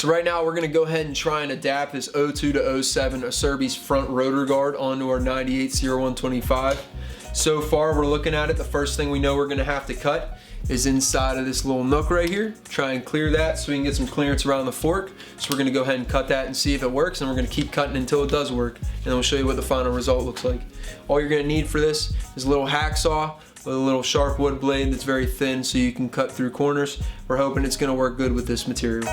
So right now we're going to go ahead and try and adapt this 02 to 07 Acerbi's front rotor guard onto our 98 Cr125. So far we're looking at it, the first thing we know we're going to have to cut is inside of this little nook right here. Try and clear that so we can get some clearance around the fork. So we're going to go ahead and cut that and see if it works, and we're going to keep cutting until it does work, and then we'll show you what the final result looks like. All you're going to need for this is a little hacksaw with a little sharp wood blade that's very thin so you can cut through corners. We're hoping it's going to work good with this material.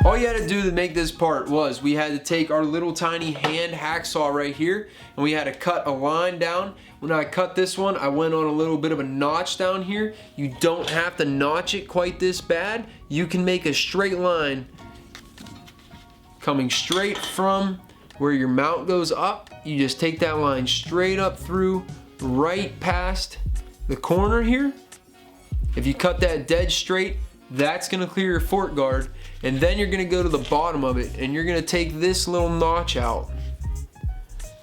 All you had to do to make this part was we had to take our little tiny hand hacksaw right here, and we had to cut a line down. When I cut this one, I went on a little bit of a notch down here. You don't have to notch it quite this bad. You can make a straight line coming straight from where your mount goes up. You just take that line straight up through, right past the corner here. If you cut that dead straight, that's gonna clear your fork guard, and then you're gonna go to the bottom of it and you're gonna take this little notch out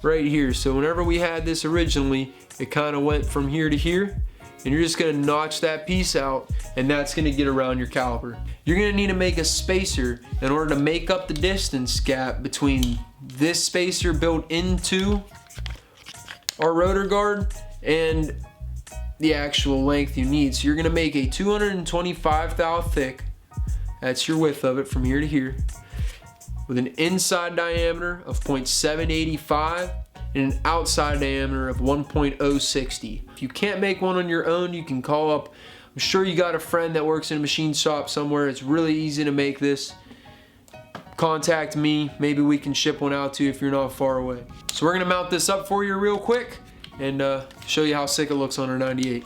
right here. So whenever we had this originally, it kind of went from here to here, and you're just gonna notch that piece out, and that's gonna get around your caliper. You're gonna need to make a spacer in order to make up the distance gap between this spacer built into our rotor guard and the actual length you need. So you're gonna make a 225 thou thick, that's your width of it from here to here, with an inside diameter of 0.785 and an outside diameter of 1.060. If you can't make one on your own, you can call up, I'm sure you got a friend that works in a machine shop somewhere. It's really easy to make this. Contact me, maybe we can ship one out to you if you're not far away. So we're gonna mount this up for you real quick and show you how sick it looks on our 98.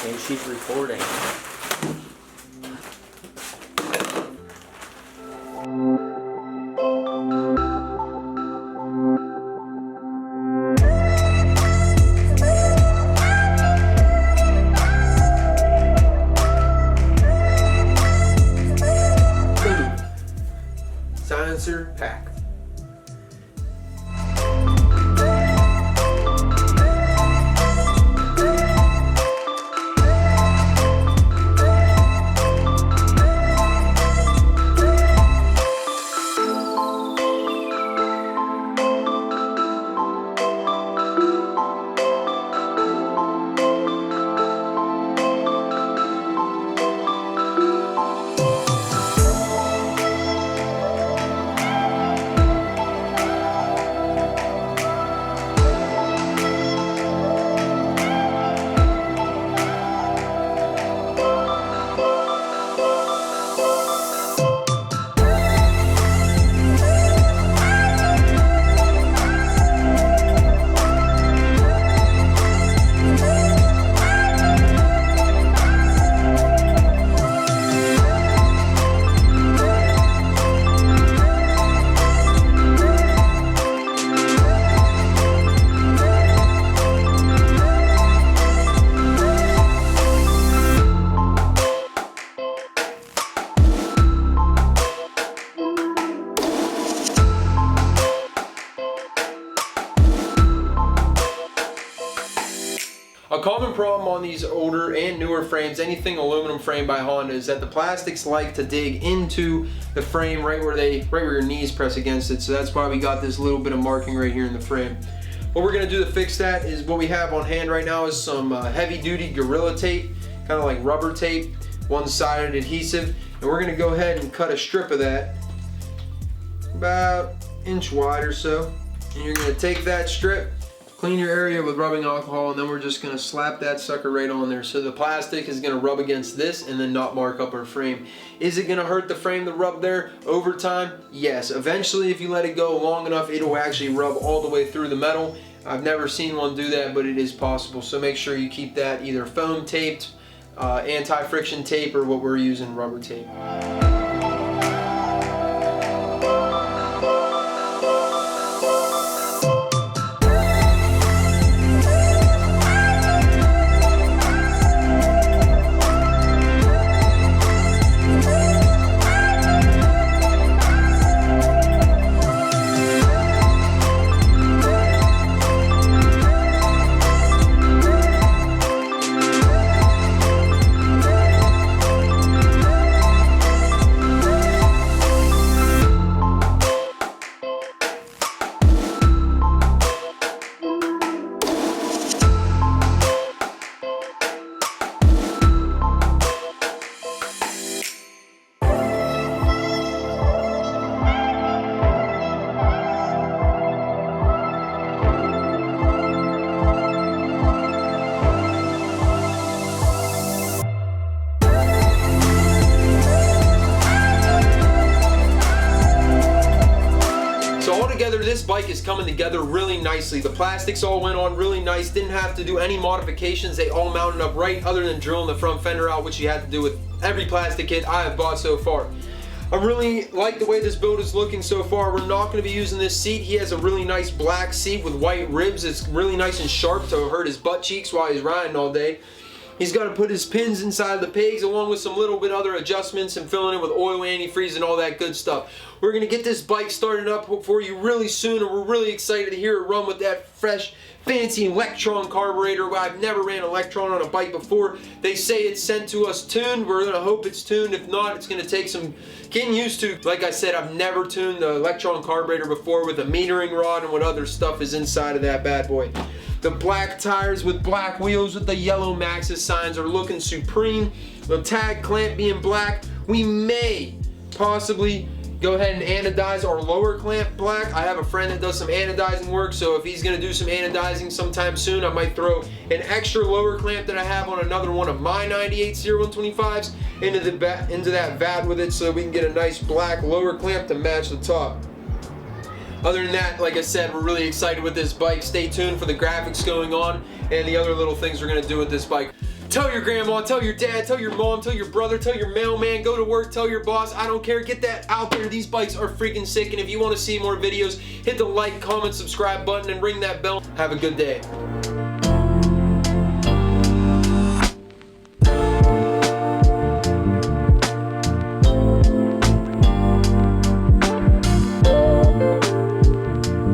And she's recording. Boom. Silencer pack. A common problem on these older and newer frames, anything aluminum frame by Honda, is that the plastics like to dig into the frame right where your knees press against it. So that's why we got this little bit of marking right here in the frame. What we're gonna do to fix that is what we have on hand right now is some heavy duty Gorilla tape, kind of like rubber tape, one-sided adhesive, and we're gonna go ahead and cut a strip of that about an inch wide or so. And you're gonna take that strip, clean your area with rubbing alcohol, and then we're just gonna slap that sucker right on there. So the plastic is gonna rub against this and then not mark up our frame. Is it gonna hurt the frame to rub there over time? Yes. Eventually, if you let it go long enough, it'll actually rub all the way through the metal. I've never seen one do that, but it is possible. So make sure you keep that either foam taped, anti-friction tape, or what we're using, rubber tape. This bike is coming together really nicely. The plastics all went on really nice. Didn't have to do any modifications. They all mounted up right, other than drilling the front fender out, which you had to do with every plastic kit I have bought so far. I really like the way this build is looking so far. We're not going to be using this seat. He has a really nice black seat with white ribs. It's really nice and sharp to hurt his butt cheeks while he's riding all day. He's got to put his pins inside the pegs along with some little bit other adjustments and filling it with oil, antifreeze, and all that good stuff. We're going to get this bike started up for you really soon, and we're really excited to hear it run with that fresh, fancy Electron carburetor. I've never ran Electron on a bike before. They say it's sent to us tuned. We're going to hope it's tuned. If not, it's going to take some getting used to. Like I said, I've never tuned the Electron carburetor before with a metering rod and what other stuff is inside of that bad boy. The black tires with black wheels with the yellow Maxxis signs are looking supreme. The tag clamp being black. We may possibly go ahead and anodize our lower clamp black. I have a friend that does some anodizing work, so if he's gonna do some anodizing sometime soon, I might throw an extra lower clamp that I have on another one of my 98 Cr125s into that vat with it, so we can get a nice black lower clamp to match the top. Other than that, like I said, we're really excited with this bike. Stay tuned for the graphics going on and the other little things we're gonna do with this bike. Tell your grandma, tell your dad, tell your mom, tell your brother, tell your mailman, go to work, tell your boss, I don't care, get that out there. These bikes are freaking sick, and if you want to see more videos, hit the like, comment, subscribe button, and ring that bell. Have a good day.